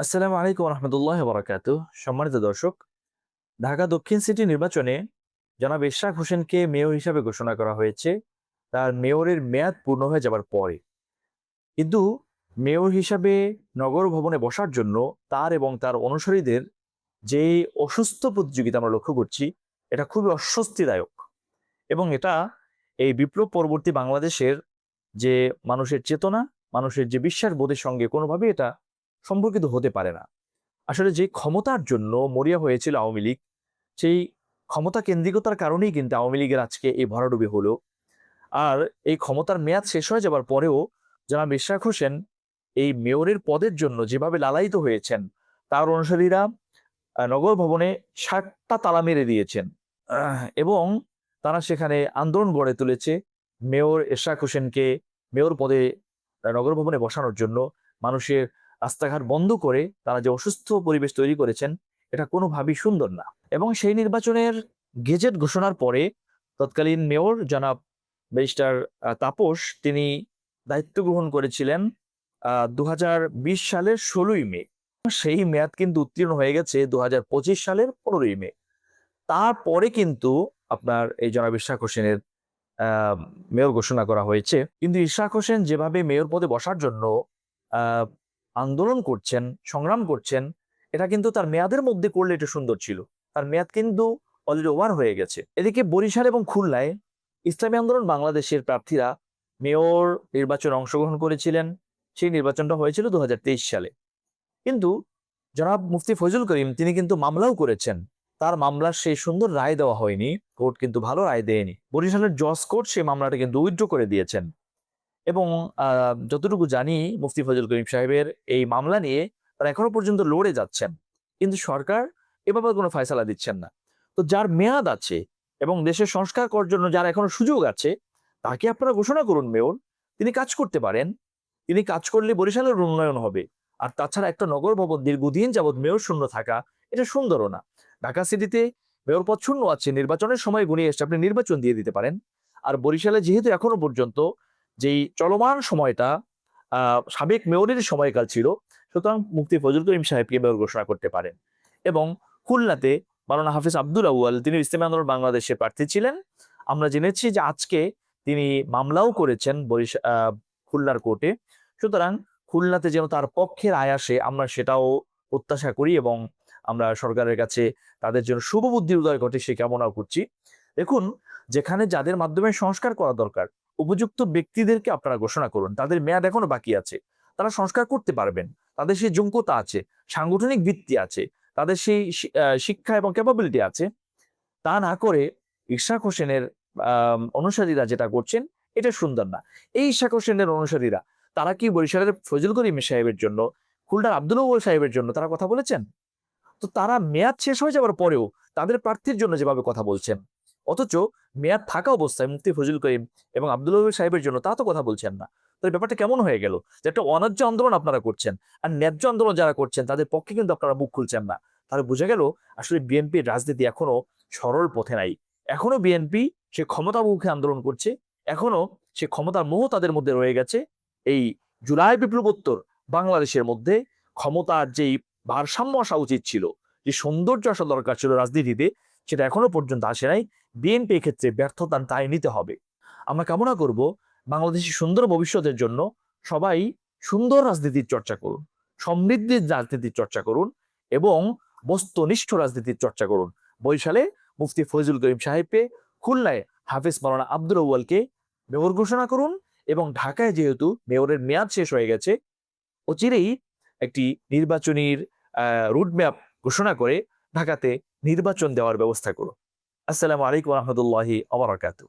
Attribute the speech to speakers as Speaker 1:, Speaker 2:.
Speaker 1: আসসালামু আলাইকুম রহমতুল্লাহ বারাকাতুহ। সম্মানিত দর্শক, ঢাকা দক্ষিণ সিটি নির্বাচনে জনাব ইশরাক হোসেনকে মেয়র হিসাবে ঘোষণা করা হয়েছে তার মেয়রের মেয়াদ পূর্ণ হয়ে যাবার পরে। কিন্তু মেয়র হিসাবে নগর ভবনে বসার জন্য তার এবং তার অনুসারীদের যে অসুস্থ প্রতিযোগিতা আমরা লক্ষ্য করছি, এটা খুবই অস্বস্তিদায়ক। এবং এটা এই বিপ্লব পরবর্তী বাংলাদেশের যে মানুষের চেতনা, মানুষের যে বিশ্বাস বোধের সঙ্গে কোনোভাবেই এটা সম্পর্কিত হতে পারে না। আসলে যে ক্ষমতার জন্য মরিয়া হয়েছিল আওয়ামী লীগ, সেই ক্ষমতা কেন্দ্রিকতার কারণেই কিন্তু আওয়ামী লীগের আজকে এই ভরাডুবি হলো। আর এই ক্ষমতার মেয়াদ শেষ হয়ে যাবার পরেও জনাব ইশরাক হোসেন এই মেয়রের পদের জন্য যেভাবে লালায়িত হয়েছেন, তার অনুসারীরা নগর ভবনে ৭টা তালা মেরে দিয়েছেন। এবং তারা সেখানে আন্দোলন গড়ে তুলেছে মেয়র ইশরাক হোসেনকে মেয়র পদে নগর ভবনে বসানোর জন্য। মানুষের রাস্তাঘাট বন্ধ করে তারা যে অসুস্থ পরিবেশ তৈরি করেছেন, এটা কোনোভাবেই সুন্দর না। এবং সেই নির্বাচনের গেজেট ঘোষণার পরে তৎকালীন মেয়র জনাব ব্যারিস্টার তাপস তিনি দায়িত্ব গ্রহণ করেছিলেন ২০২০ সালের ১৬ই মে। সেই মেয়াদ কিন্তু উত্তীর্ণ হয়ে গেছে ২০২৫ সালের ১৫ই মে। তারপরে কিন্তু আপনার এই জনাব ইশরাক হোসেনের আহ, মেয়র ঘোষণা করা হয়েছে। কিন্তু ইশরাক হোসেন যেভাবে মেয়র পদে বসার জন্য আহ, আন্দোলন করছেন, সংগ্রাম করছেন, এটা কিন্তু তার মেয়াদের মধ্যে করলে এটা সুন্দর ছিল। তার মেয়াদ কিন্তু অলরেডি ওভার হয়ে গেছে। এদিকে বরিশাল এবং খুলনায় ইসলামী আন্দোলন বাংলাদেশের প্রার্থীরা মেয়র নির্বাচনে অংশগ্রহণ করেছিলেন। সেই নির্বাচনটা হয়েছিল ২০২৩ সালে। কিন্তু জনাব মুফতি ফজল করিম তিনি কিন্তু মামলাও করেছেন। তার মামলার সেই সুন্দর রায় দেওয়া হয়নি। কোর্ট কিন্তু ভালো রায় দেয়নি। বরিশালের জজ কোর্ট সেই মামলাটা কিন্তু উইথড্র করে দিয়েছেন। এবং যতটুকু জানি মুফতি ফজল করিম সাহেবের এই মামলা নিয়ে তারা এখনো পর্যন্ত লড়ে যাচ্ছেন। কিন্তু সরকার এ ব্যাপারে কোনো ফয়সালা দিচ্ছেন না। তো যার মেয়াদ আছে এবং দেশের সংস্কার করার জন্য যার এখনো সুযোগ আছে, তাকে আপনারা ঘোষণা করুন মেয়র। তিনি কাজ করতে পারেন। তিনি কাজ করলে বরিশালের উন্নয়ন হবে। আর তাছাড়া একটা নগর ভবন দীর্ঘদিন যাবৎ মেয়র শূন্য থাকা, এটা সুন্দরও না। ঢাকা সিটিতে মেয়র পদ শূন্য আছে, নির্বাচনের সময় ঘনিয়ে এসছে, আপনি নির্বাচন দিয়ে দিতে পারেন। আর বরিশালে যেহেতু এখনো পর্যন্ত যেই চলমান সময়টা সাবেক মেয়রের সময়কাল ছিল, সুতরাং মুফতি ফজল করিম সাহেবকে মেয়র ঘোষণা করতে পারেন। এবং খুলনাতে মাওলানা হাফিজ আব্দুল আউয়াল তিনি ইসলামী আন্দোলন বাংলাদেশের প্রার্থী ছিলেন। আমরা জেনেছি যে আজকে তিনি মামলাও করেছেন খুলনার কোর্টে। সুতরাং খুলনাতে যেন তার পক্ষে রায় আসে, আমরা সেটাও প্রত্যাশা করি এবং আমরা সরকারের কাছে তাদের জন্য শুভ বুদ্ধির উদয় ঘটে সে কামনাও করছি। দেখুন, যেখানে যাদের মাধ্যমে সংস্কার করা দরকার, উপযুক্ত ব্যক্তিদেরকে আপনারা ঘোষণা করুন। তাদের মেয়াদ এখনো বাকি আছে, তারা সংস্কার করতে পারবেন, তাদের সেই যোগ্যতা আছে, সাংগঠনিক ভিত্তি আছে, তাদের সেই শিক্ষা এবং ক্যাপাবিলিটি আছে। তা না করে ইশরাক হোসেনের অনুসারীরা যেটা করছেন, এটা সুন্দর না। এই ইশরাক হোসেনের অনুসারীরা তারা কি বরিশালের ফজল করিম সাহেবের জন্য, খুলনার আব্দুল আউয়াল সাহেবের জন্য তারা কথা বলেছেন? তো তারা মেয়াদ শেষ হয়ে যাওয়ার পরেও তাদের প্রার্থীর জন্য যেভাবে কথা বলছেন, অথচ মেয়াদ থাকা অবস্থায় মুফতি ফজল করিম এবং আব্দুল ওয়াহিদ সাহেবের জন্য তা তো কথা বলছেন না। তো এই ব্যাপারটা কেমন হয়ে গেল যে একটা অন্যায্য আন্দোলন আপনারা করছেন, আর ন্যায্য আন্দোলন যারা করছেন তাদের পক্ষে কিন্তু আপনারা মুখ খুলছেন না। তাহলে বোঝা গেল আসলে বিএনপির রাজনীতি এখনো সরল পথে নাই। এখনো বিএনপি সে ক্ষমতামুখী আন্দোলন করছে। এখনো সে ক্ষমতার মোহ তাদের মধ্যে রয়ে গেছে। এই জুলাই বিপ্লবোত্তর বাংলাদেশের মধ্যে ক্ষমতার যেই ভারসাম্য আসা উচিত ছিল, যে সৌন্দর্য আসা দরকার ছিল রাজনীতিতে, সেটা এখনো পর্যন্ত আসে নাই। বিএনপি ক্ষেত্রে ব্যর্থতা তাই নিতে হবে। আমরা কামনা করব বাংলাদেশের সুন্দর ভবিষ্যতের জন্য সবাই সুন্দর রাজনীতির চর্চা করুন, সমৃদ্ধির রাজনীতির চর্চা করুন এবং বস্তুনিষ্ঠ রাজনীতির চর্চা করুন। বরিশালে মুফতি ফজল করিম সাহেবকে, খুলনায় হাফিজ মাওলানা আব্দুল আউয়ালকে মেয়র ঘোষণা করুন। এবং ঢাকায় যেহেতু মেয়রের মেয়াদ শেষ হয়ে গেছে, অচিরেই একটি নির্বাচনীর রুটম্যাপ ঘোষণা করে ঢাকাতে নির্বাচন দেওয়ার ব্যবস্থা করুন। আসসালামু আলাইকুম রহমতুল্লাহি ওয়া বারাকাতুহু।